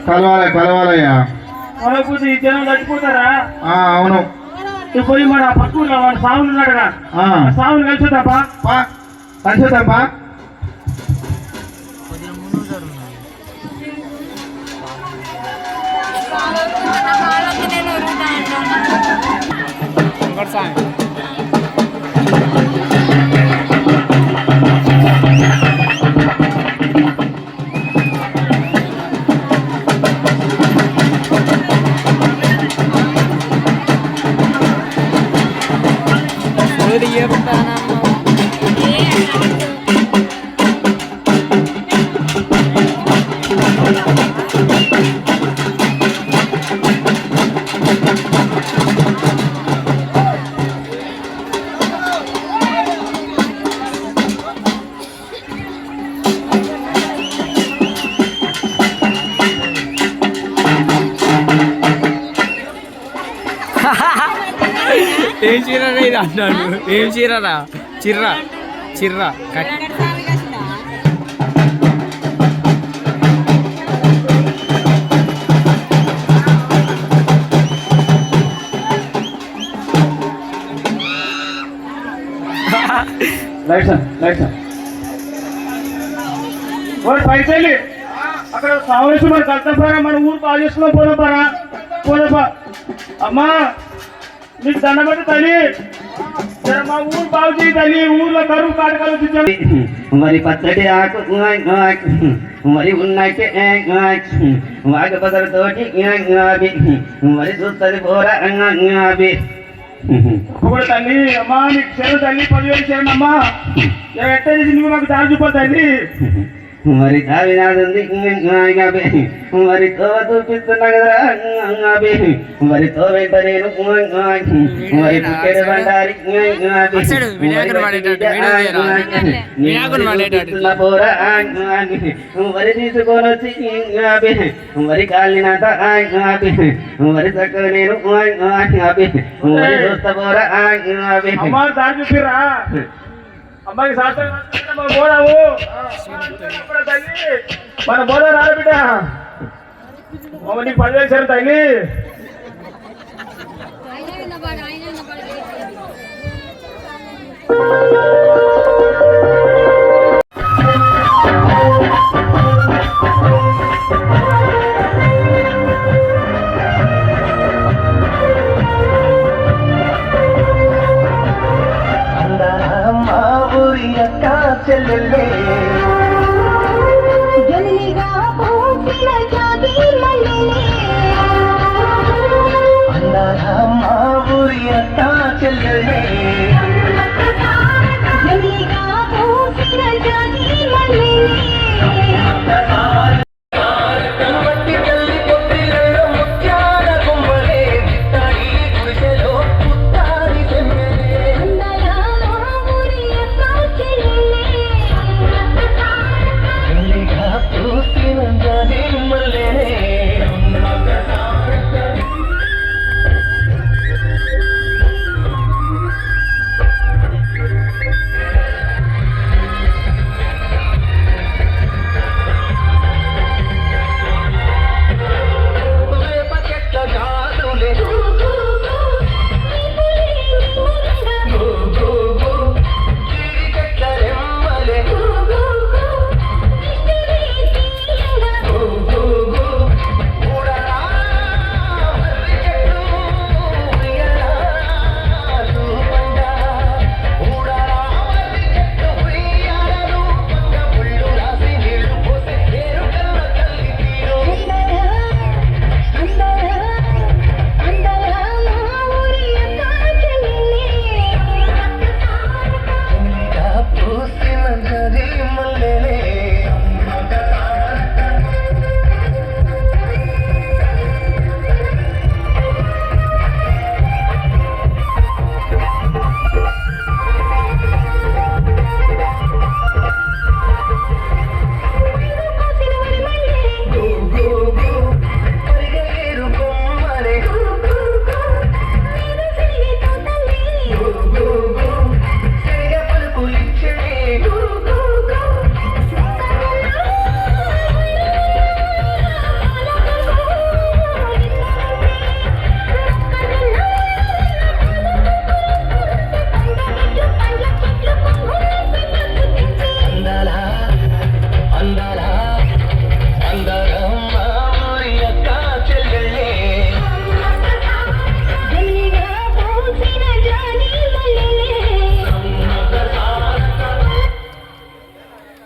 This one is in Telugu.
కలవాలి కలవాలయ్యా. మనకు ఈ జనం చచ్చిపోతారా? అవును. పోయి మన పక్కన వాడు సాగులు ఉన్నాడుగా, సాగులు కలిసిద్దాపా కలిసిద్దాపా. ఏం చీరరా ఇది అన్నాడు. ఏం చీరరా? చిర్రా చిర్రా పైసలు అక్కడ కావలసి మన కట్టపరా, మన ఊరు బాగా చేసుకున్నా పోదాపరా పోదాపా. అమ్మా నీకు దండబెట్టి తల్లి, మా ఊరు బాగు చేయి తల్లి. ఊర్లో కరువు కాటకాలు మరి పచ్చడి ఆకు మరి ఉన్నాకే వాగ బదలతోటి మరి చూస్తుంది పోరా ఒకటి తల్లి. అమ్మా నీకు చెరు తల్లి 10,000 చేయండి అమ్మా. ఎట్ట చేసి మాకు దారి చూపోతాయి. మరి దావినాడుంది మరి తోవ చూపిస్తున్నా కదా మరి తో వెంట నేను మరి పుట్టెడు బండారి పోరా మరి తీసుకొని వచ్చి మరి కాలినాట మరి చక్కగా నేను మరి చూస్తా పోరా దారి చూపిరా. అమ్మాయికి శాస్త్రం బోడావు మన బోడా రాదు బిడ్డ. నీకు 10,000 చేరు తల్లి. ఆయన